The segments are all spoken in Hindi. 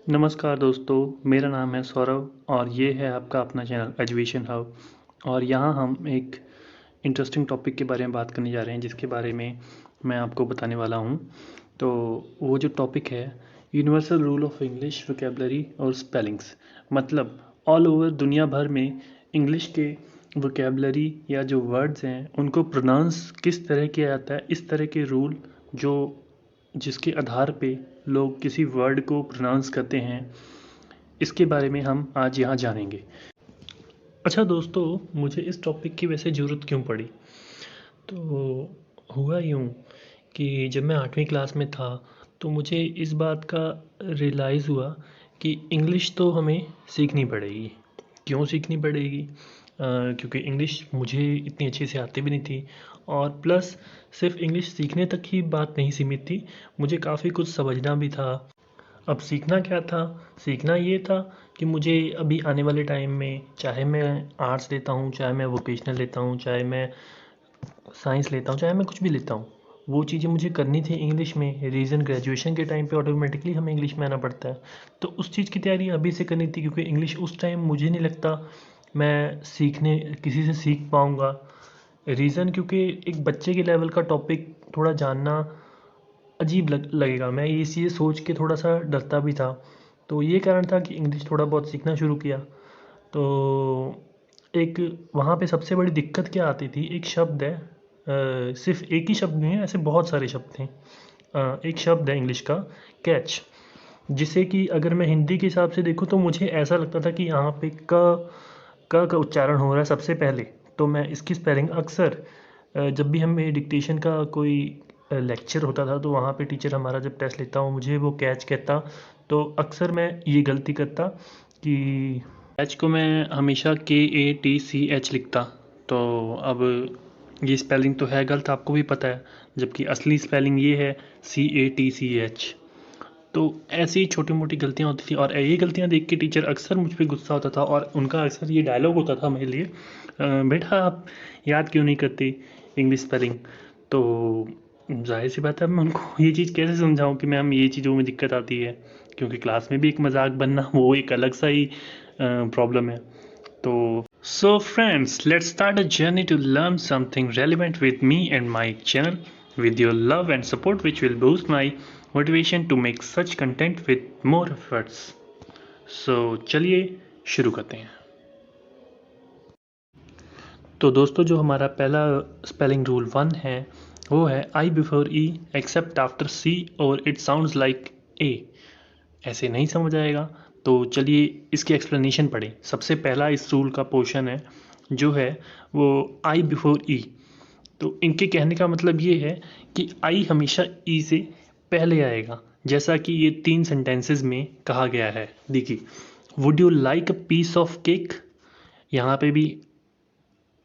नमस्कार दोस्तों, मेरा नाम है सौरभ और ये है आपका अपना चैनल एजुकेशन हब। और यहाँ हम एक इंटरेस्टिंग टॉपिक के बारे में बात करने जा रहे हैं जिसके बारे में मैं आपको बताने वाला हूँ। तो वो जो टॉपिक है universal rule of English vocabulary और स्पेलिंग्स। मतलब ऑल ओवर दुनिया भर में इंग्लिश के वोकेबलरी या जो वर्ड्स हैं उनको प्रोनाउंस किस तरह किया जाता है, इस तरह के रूल जो जिसके आधार पे लोग किसी वर्ड को प्रोनाउंस करते हैं, इसके बारे में हम आज यहाँ जानेंगे। अच्छा दोस्तों, मुझे इस टॉपिक की वैसे ज़रूरत क्यों पड़ी? तो हुआ यूँ कि जब मैं 8वीं क्लास में था तो मुझे इस बात का रियलाइज़ हुआ कि इंग्लिश तो हमें सीखनी पड़ेगी। क्यों सीखनी पड़ेगी? क्योंकि इंग्लिश मुझे इतनी अच्छे से आती भी नहीं थी और प्लस सिर्फ इंग्लिश सीखने तक ही बात नहीं सीमित थी, मुझे काफ़ी कुछ समझना भी था। अब सीखना क्या था? सीखना ये था कि मुझे अभी आने वाले टाइम में चाहे मैं आर्ट्स लेता हूँ, चाहे मैं वोकेशनल लेता हूँ, चाहे मैं साइंस लेता हूँ, चाहे मैं कुछ भी लेता हूँ, वो चीज़ें मुझे करनी थी इंग्लिश में। रीज़न ग्रेजुएशन के टाइम पे ऑटोमेटिकली हमें इंग्लिश में आना पड़ता है। तो उस चीज़ की तैयारी अभी से करनी थी क्योंकि इंग्लिश उस टाइम मुझे नहीं लगता मैं सीखने किसी से सीख पाऊँगा। रीज़न क्योंकि एक बच्चे के लेवल का टॉपिक थोड़ा जानना अजीब लगेगा। मैं ये सोच के थोड़ा सा डरता भी था। तो ये कारण था कि इंग्लिश थोड़ा बहुत सीखना शुरू किया। तो एक वहाँ पे सबसे बड़ी दिक्कत क्या आती थी, एक शब्द है, सिर्फ एक ही शब्द नहीं है, ऐसे बहुत सारे शब्द हैं। एक शब्द है इंग्लिश का, कैच, जिसे कि अगर मैं हिंदी के हिसाब से देखूँ तो मुझे ऐसा लगता था कि यहाँ पे क का उच्चारण हो रहा है सबसे पहले। तो मैं इसकी स्पेलिंग अक्सर जब भी हमें डिक्टेशन का कोई लेक्चर होता था तो वहाँ पे टीचर हमारा जब टेस्ट लेता वो मुझे वो कैच कहता, तो अक्सर मैं ये गलती करता कि कैच को मैं हमेशा KATCH लिखता। तो अब ये स्पेलिंग तो है गलत, आपको भी पता है, जबकि असली स्पेलिंग ये है CATCH। तो ऐसी ही छोटी मोटी गलतियाँ होती थी और ये गलतियाँ देख के टीचर अक्सर मुझ पे गुस्सा होता था और उनका अक्सर ये डायलॉग होता था मेरे लिए, बेटा आप याद क्यों नहीं करते इंग्लिश स्पेलिंग? तो जाहिर सी बात है, अब मैं उनको ये चीज़ कैसे समझाऊं कि मैम ये चीज़ों में दिक्कत आती है, क्योंकि क्लास में भी एक मजाक बनना वो एक अलग सा ही प्रॉब्लम है। तो so friends, let's start a journey to learn something relevant with me and my channel with your love and support which will boost my motivation to make such content with more efforts. So चलिए शुरू करते हैं। तो दोस्तों, जो हमारा पहला स्पेलिंग रूल 1 है वो है I before E accept after सी और इट साउंड्स लाइक ए। ऐसे नहीं समझ आएगा, तो चलिए इसकी एक्सप्लेनेशन पढ़ें। सबसे पहला इस रूल का पोर्शन है जो है वो आई बिफोर ई। तो इनके कहने का मतलब ये है कि आई हमेशा ई से पहले आएगा, जैसा कि ये 3 सेंटेंसेस में कहा गया है। देखिए, would you like a piece of cake, यहाँ पे भी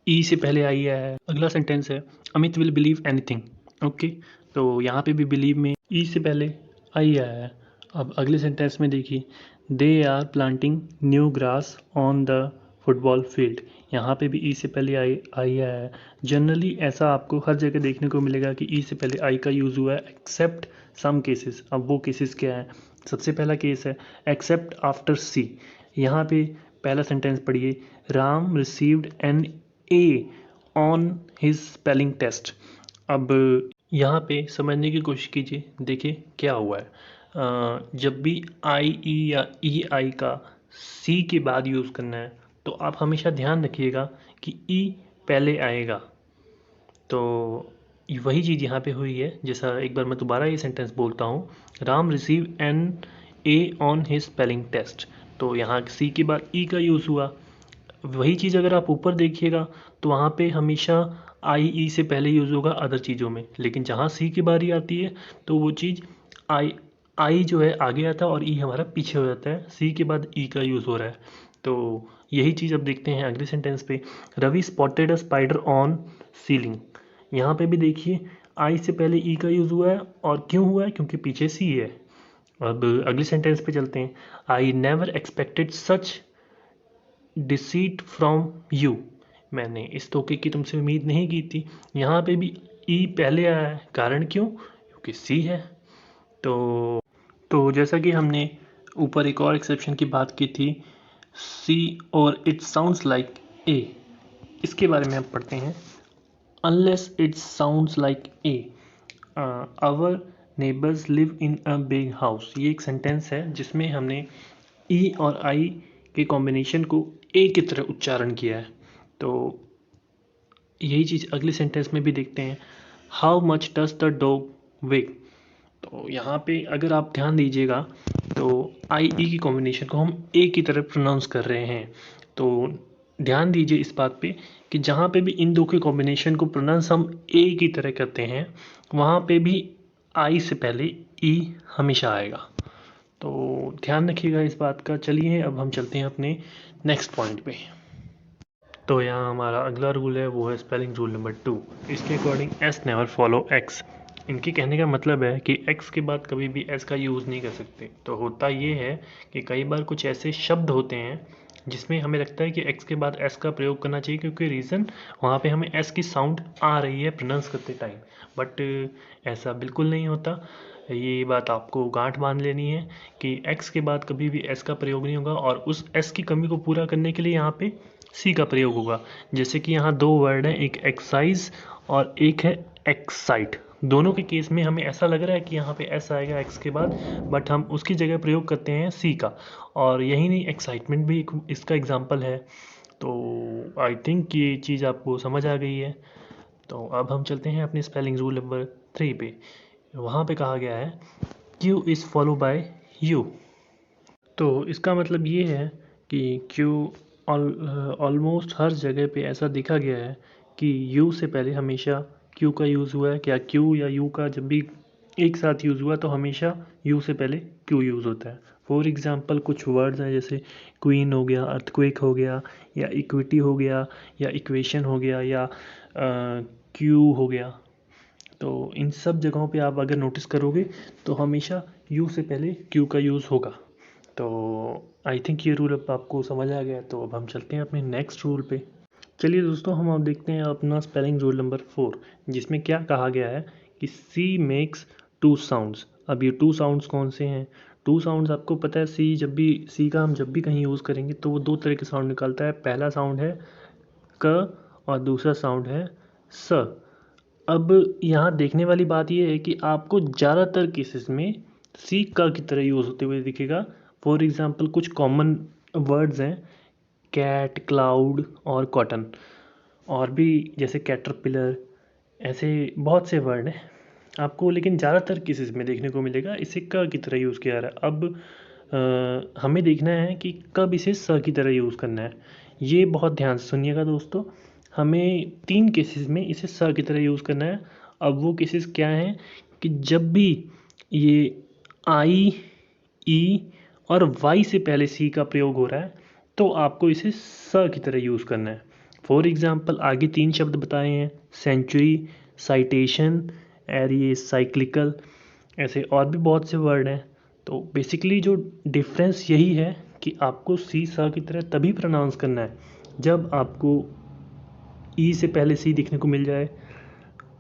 ई से पहले आई है। अगला सेंटेंस है Amit will believe anything. Okay, तो यहाँ पे भी बिलीव में ई से पहले आई आया है। अब अगले सेंटेंस में देखिए, they are planting new grass on the football field, यहाँ पे भी ई से पहले आई आया है। जनरली ऐसा आपको हर जगह देखने को मिलेगा कि ई से पहले आई का यूज़ हुआ है, एक्सेप्ट सम केसेस। अब वो केसेस क्या है? सबसे पहला केस है एक्सेप्ट आफ्टर सी। यहाँ पे पहला सेंटेंस पढ़िए, Ram received an A on his spelling test. अब यहाँ पे समझने की कोशिश कीजिए, देखिए क्या हुआ है। जब भी आई ई या ई आई का सी के बाद यूज़ करना है तो आप हमेशा ध्यान रखिएगा कि ई पहले आएगा। तो वही चीज़ यहाँ पे हुई है। जैसा एक बार मैं दोबारा ये सेंटेंस बोलता हूँ, Ram receive an A on his spelling test, तो यहाँ सी के बाद ई का यूज़ हुआ। वही चीज़ अगर आप ऊपर देखिएगा तो वहाँ पे हमेशा आई ई से पहले यूज़ होगा अदर चीज़ों में, लेकिन जहाँ सी की बारी आती है तो वो चीज़ आई आई जो है आगे आता है और ई हमारा पीछे हो जाता है, सी के बाद ई का यूज़ हो रहा है। तो यही चीज़ अब देखते हैं अगले सेंटेंस पे, Ravi spotted a spider on ceiling. यहाँ पे भी देखिए आई से पहले ई का यूज़ हुआ है और क्यों हुआ है? क्योंकि पीछे सी है। अब अगले सेंटेंस पे चलते हैं, I never expected such deceit from you, मैंने इस धोखे की तुमसे उम्मीद नहीं की थी। यहाँ पे भी ई पहले आया है, कारण क्यों? क्योंकि सी है। तो जैसा कि हमने ऊपर एक और एक्सेप्शन की बात की थी, सी और इट साउंड्स लाइक ए। इसके बारे में आप पढ़ते हैं, unless it sounds like A, our neighbours live in a big house. ये एक सेंटेंस है जिसमें हमने ई और आई के कॉम्बिनेशन को ए की तरह उच्चारण किया है। तो यही चीज़ अगले सेंटेंस में भी देखते हैं, how much does the dog वेग। तो यहाँ पे अगर आप ध्यान दीजिएगा तो आई ई की कॉम्बिनेशन को हम ए की तरह प्रोनाउंस कर रहे हैं। तो ध्यान दीजिए इस बात पे कि जहाँ पे भी इन दो के कॉम्बिनेशन को प्रोनाउंस हम ए की तरह करते हैं, वहाँ पे भी आई से पहले ई हमेशा आएगा। तो ध्यान रखिएगा इस बात का। चलिए अब हम चलते हैं अपने नेक्स्ट पॉइंट पे। तो यहाँ हमारा अगला रूल है, वो है स्पेलिंग रूल नंबर 2। इसके according S never follow x. इनके कहने का मतलब है कि एक्स के बाद कभी भी एस का यूज़ नहीं कर सकते। तो होता ये है कि कई बार कुछ ऐसे शब्द होते हैं जिसमें हमें लगता है कि एक्स के बाद एस का प्रयोग करना चाहिए, क्योंकि रीज़न वहाँ पे हमें एस की साउंड आ रही है प्रोनाउंस करते टाइम, बट ऐसा बिल्कुल नहीं होता। ये बात आपको गांठ बांध लेनी है कि एक्स के बाद कभी भी एस का प्रयोग नहीं होगा, और उस एस की कमी को पूरा करने के लिए यहाँ पे सी का प्रयोग होगा। जैसे कि यहाँ दो वर्ड हैं, एक एक्साइज और एक है एक्साइट। दोनों के केस में हमें ऐसा लग रहा है कि यहाँ पे एस आएगा एक्स के बाद, बट हम उसकी जगह प्रयोग करते हैं सी का। और यही नहीं, एक्साइटमेंट भी इसका एग्जाम्पल है। तो आई थिंक ये चीज़ आपको समझ आ गई है। तो अब हम चलते हैं अपने स्पेलिंग रूल नंबर 3 पे। वहाँ पे कहा गया है Q is follow by you. तो इसका मतलब ये है कि क्यू ऑलमोस्ट हर जगह पे ऐसा देखा गया है कि यू से पहले हमेशा क्यू का यूज़ हुआ है। क्या क्यू या यू का जब भी एक साथ यूज़ हुआ तो हमेशा यू से पहले क्यू यूज़ होता है। फॉर एग्ज़ाम्पल कुछ वर्ड्स हैं जैसे क्वीन हो गया, अर्थक्वेक हो गया, या इक्विटी हो गया, या इक्वेशन हो गया, या क्यू हो गया। तो इन सब जगहों पे आप अगर नोटिस करोगे तो हमेशा यू से पहले क्यू का यूज़ होगा। तो आई थिंक ये रूल अब आपको समझ आ गया। तो अब हम चलते हैं अपने नेक्स्ट रूल पे। चलिए दोस्तों, हम अब देखते हैं अपना स्पेलिंग रूल नंबर 4, जिसमें क्या कहा गया है कि सी मेक्स टू साउंड्स। अब ये टू साउंड्स कौन से हैं? टू साउंड्स आपको पता है, सी का हम जब भी कहीं यूज़ करेंगे तो वो दो तरह के साउंड निकालता है। पहला साउंड है क और दूसरा साउंड है स। अब यहाँ देखने वाली बात यह है कि आपको ज़्यादातर केसेस में सी क की तरह यूज़ होते हुए दिखेगा। फॉर एग्ज़ाम्पल कुछ कॉमन वर्ड्स हैं, कैट, क्लाउड और कॉटन, और भी जैसे कैटरपिलर, ऐसे बहुत से वर्ड हैं आपको, लेकिन ज़्यादातर केसेस में देखने को मिलेगा इसे क की तरह यूज़ किया जा रहा है। अब हमें देखना है कि कब इसे स की तरह यूज़ करना है। ये बहुत ध्यान से सुनिएगा दोस्तों, हमें 3 केसेस में इसे स की तरह यूज़ करना है। अब वो केसेस क्या हैं कि जब भी ये आई, ई और वाई से पहले सी का प्रयोग हो रहा है तो आपको इसे स की तरह यूज़ करना है। फॉर एग्ज़ाम्पल आगे 3 शब्द बताए हैं, सेंचुरी, साइटेशन और ये साइक्लिकल, ऐसे और भी बहुत से वर्ड हैं। तो बेसिकली जो डिफरेंस यही है कि आपको सी स की तरह तभी प्रोनाउंस करना है जब आपको ई से पहले सी देखने को मिल जाए,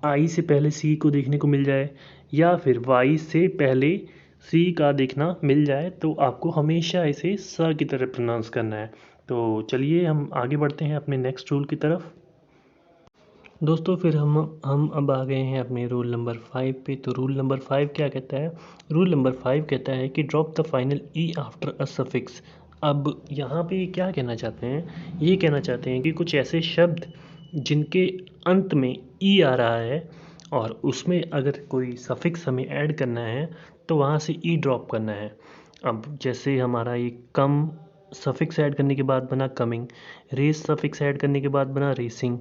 आई से पहले सी को देखने को मिल जाए, या फिर वाई से पहले सी का देखना मिल जाए, तो आपको हमेशा इसे स की तरह प्रोनाउंस करना है। तो चलिए हम आगे बढ़ते हैं अपने नेक्स्ट रूल की तरफ। दोस्तों फिर हम अब आ गए हैं अपने रूल नंबर 5 पे। तो रूल नंबर 5 क्या कहता है? रूल नंबर 5 कहता है कि drop the final E after a suffix. अब यहाँ पे क्या कहना चाहते हैं? ये कहना चाहते हैं कि कुछ ऐसे शब्द जिनके अंत में ई आ रहा है और उसमें अगर कोई सफिक्स हमें ऐड करना है तो वहाँ से ई ड्रॉप करना है। अब जैसे हमारा ये कम सफिक्स ऐड करने के बाद बना कमिंग, रेस सफिक्स ऐड करने के बाद बना रेसिंग,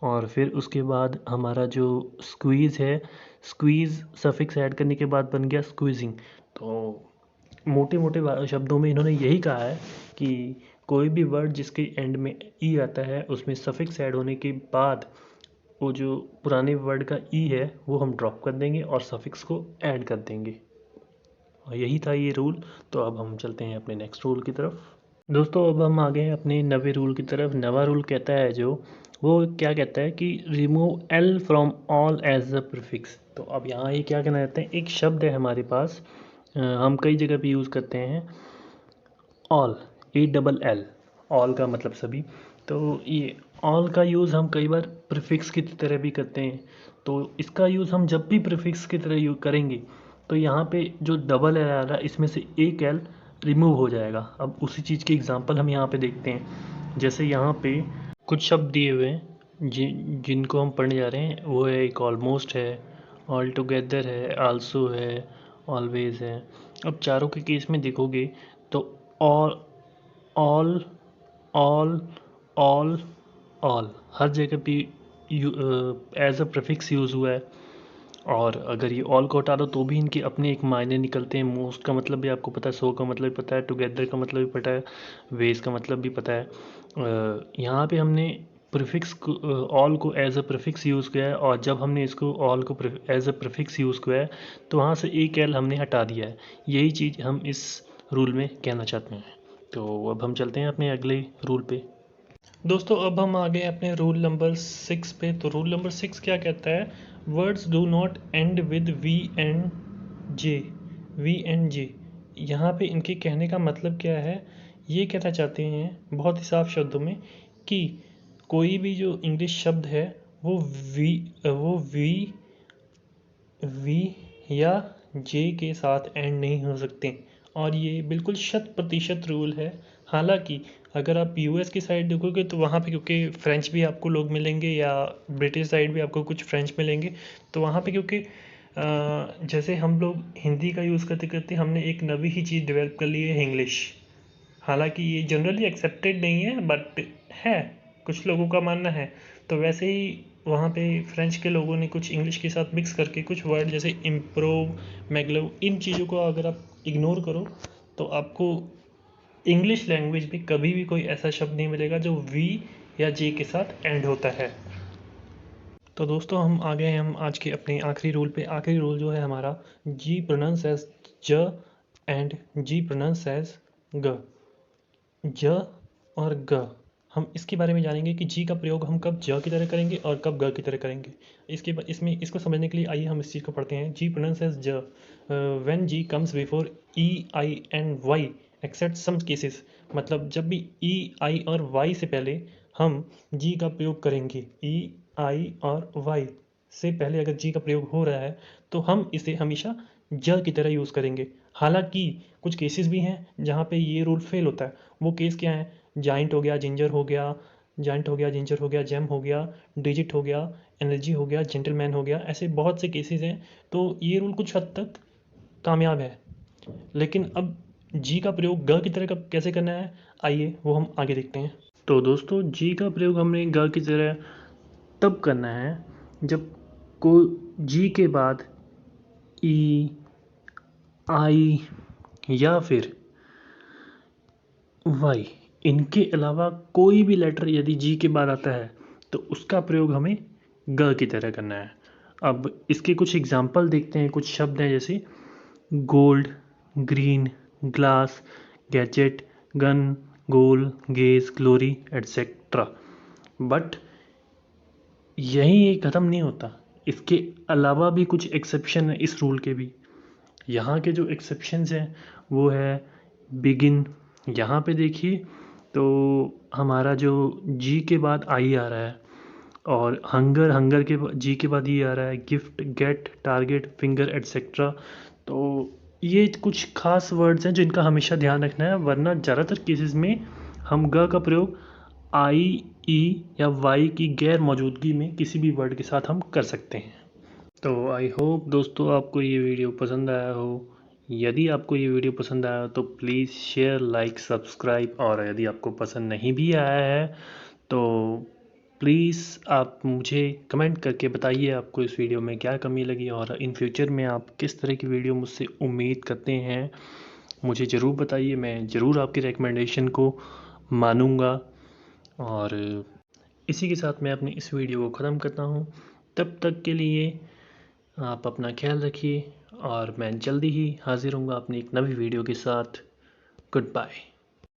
और फिर उसके बाद हमारा जो स्क्वीज़ है, स्क्वीज़ सफिक्स ऐड करने के बाद बन गया स्क्वीजिंग। तो मोटे मोटे शब्दों में इन्होंने यही कहा है कि कोई भी वर्ड जिसके एंड में ई आता है उसमें सफिक्स ऐड होने के बाद वो जो पुराने वर्ड का ई है वो हम ड्रॉप कर देंगे और सफिक्स को ऐड कर देंगे। और यही था ये रूल। तो अब हम चलते हैं अपने नेक्स्ट रूल की तरफ। दोस्तों अब हम आ गए हैं अपने नवे रूल की तरफ। नवा रूल कहता है जो, वो क्या कहता है कि remove L from all as a prefix. तो अब यहाँ ये क्या कहना चाहते हैं, एक शब्द है हमारे पास, हम कई जगह पे यूज़ करते हैं, ऑल, ALL, ऑल का मतलब सभी। तो ये ऑल का यूज़ हम कई बार प्रीफिक्स की तरह भी करते हैं। तो इसका यूज़ हम जब भी प्रीफिक्स की तरह यूज़ करेंगे तो यहाँ पे जो डबल एल आ रहा है इसमें से एक एल रिमूव हो जाएगा। अब उसी चीज़ की एग्जांपल हम यहाँ पे देखते हैं। जैसे यहाँ पे कुछ शब्द दिए हुए हैं जिनको हम पढ़ने जा रहे हैं। वो है एक ऑलमोस्ट है, ऑल टुगेदर है, आल्सो है, ऑलवेज है। अब चारों के केस में देखोगे तो ऑल, ऑल, ऑल, ऑल हर जगह पे एज अ प्रीफिक्स यूज़ हुआ है। और अगर ये ऑल को हटा दो तो भी इनके अपने एक मायने निकलते हैं। मोस्ट का मतलब भी आपको पता है, सो का मतलब भी पता है, टुगेदर का मतलब भी पता है, वेज का मतलब भी पता है। यहाँ पे हमने प्रीफिक्स ऑल को एज अ प्रीफिक्स यूज़ किया है, और जब हमने इसको ऑल को एज अ प्रीफिक्स यूज़ किया है तो वहाँ से एक एल हमने हटा दिया है। यही चीज़ हम इस रूल में कहना चाहते हैं। तो अब हम चलते हैं अपने अगले रूल पे। दोस्तों अब हम आ गए अपने रूल नंबर 6 पे। तो रूल नंबर 6 क्या कहता है? Words do not end with V and J. V and J, यहाँ पे इनके कहने का मतलब क्या है? ये कहना चाहते हैं बहुत ही साफ शब्दों में कि कोई भी जो इंग्लिश शब्द है वो वी या जे के साथ एंड नहीं हो सकते। और ये बिल्कुल 100% रूल है। हालांकि अगर आप यूएस की साइड देखोगे तो वहाँ पे क्योंकि फ्रेंच भी आपको लोग मिलेंगे, या ब्रिटिश साइड भी आपको कुछ फ्रेंच मिलेंगे, तो वहाँ पे क्योंकि जैसे हम लोग हिंदी का यूज़ करते करते हमने एक नवी ही चीज़ डेवलप कर ली है, इंग्लिश। हालांकि ये जनरली एक्सेप्टेड नहीं है, बट है, कुछ लोगों का मानना है। तो वैसे ही वहाँ पे फ्रेंच के लोगों ने कुछ इंग्लिश के साथ मिक्स करके कुछ वर्ड जैसे इम्प्रोव, मैगलव, इन चीज़ों को अगर आप इग्नोर करो तो आपको इंग्लिश लैंग्वेज में कभी भी कोई ऐसा शब्द नहीं मिलेगा जो वी या जे के साथ एंड होता है। तो दोस्तों हम आ गए हैं हम आज के अपने आखिरी रूल पे। आखिरी रूल जो है हमारा, जी प्रोनाउंस एज ज एंड जी प्रोनाउंस एज ग। ज और ग, हम इसके बारे में जानेंगे कि जी का प्रयोग हम कब ज की तरह करेंगे और कब ग की तरह करेंगे। इसमें इसको समझने के लिए आइए हम इस चीज़ को पढ़ते हैं। जी प्रोनाउंस एज ज, when G comes before E I and Y except some cases. मतलब जब भी ई आई और वाई से पहले हम जी का प्रयोग करेंगे, ई आई और वाई से पहले अगर जी का प्रयोग हो रहा है तो हम इसे हमेशा ज की तरह यूज़ करेंगे। हालांकि कुछ केसेस भी हैं जहाँ पे ये रूल फेल होता है। वो केस क्या है? जाइंट हो गया, जिंजर हो गया, जाइंट हो गया, जिंजर हो गया, जेम हो गया, डिजिट हो गया, एनर्जी हो गया, जेंटलमैन हो गया। ऐसे बहुत से केसेस हैं। तो ये रूल कुछ हद तक कामयाब है। लेकिन अब जी का प्रयोग ग की तरह कैसे करना है, आइए वो हम आगे देखते हैं। तो दोस्तों जी का प्रयोग हमने ग की तरह तब करना है जब को जी के बाद ई, आई या फिर वाई, इनके अलावा कोई भी लेटर यदि जी के बाद आता है तो उसका प्रयोग हमें ग की तरह करना है। अब इसके कुछ एग्जाम्पल देखते हैं। कुछ शब्द हैं जैसे gold, green, glass, gadget, gun, goal, gauge, glory, etcetera. But यही ख़त्म नहीं होता, इसके अलावा भी कुछ एक्सेप्शन है इस रूल के भी। यहाँ के जो एक्सेप्शंस हैं वो है बिगिन। यहाँ पे देखिए तो हमारा जो जी के बाद आई आ रहा है, और हंगर, हंगर के जी के बाद ये आ रहा है, gift, get, target, finger, etcetera. तो ये कुछ खास वर्ड्स हैं जिनका हमेशा ध्यान रखना है, वरना ज़्यादातर केसेस में हम ग का प्रयोग आई, ई या वाई की गैर मौजूदगी में किसी भी वर्ड के साथ हम कर सकते हैं। तो आई होप दोस्तों आपको ये वीडियो पसंद आया हो। यदि आपको ये वीडियो पसंद आया हो तो प्लीज़ शेयर, लाइक, सब्सक्राइब। और यदि आपको पसंद नहीं भी आया है तो प्लीज़ आप मुझे कमेंट करके बताइए आपको इस वीडियो में क्या कमी लगी, और इन फ्यूचर में आप किस तरह की वीडियो मुझसे उम्मीद करते हैं मुझे ज़रूर बताइए। मैं ज़रूर आपकी रिकमेंडेशन को मानूंगा। और इसी के साथ मैं अपनी इस वीडियो को ख़त्म करता हूँ। तब तक के लिए आप अपना ख्याल रखिए, और मैं जल्दी ही हाजिर होऊंगा अपनी एक नई वीडियो के साथ। Good bye.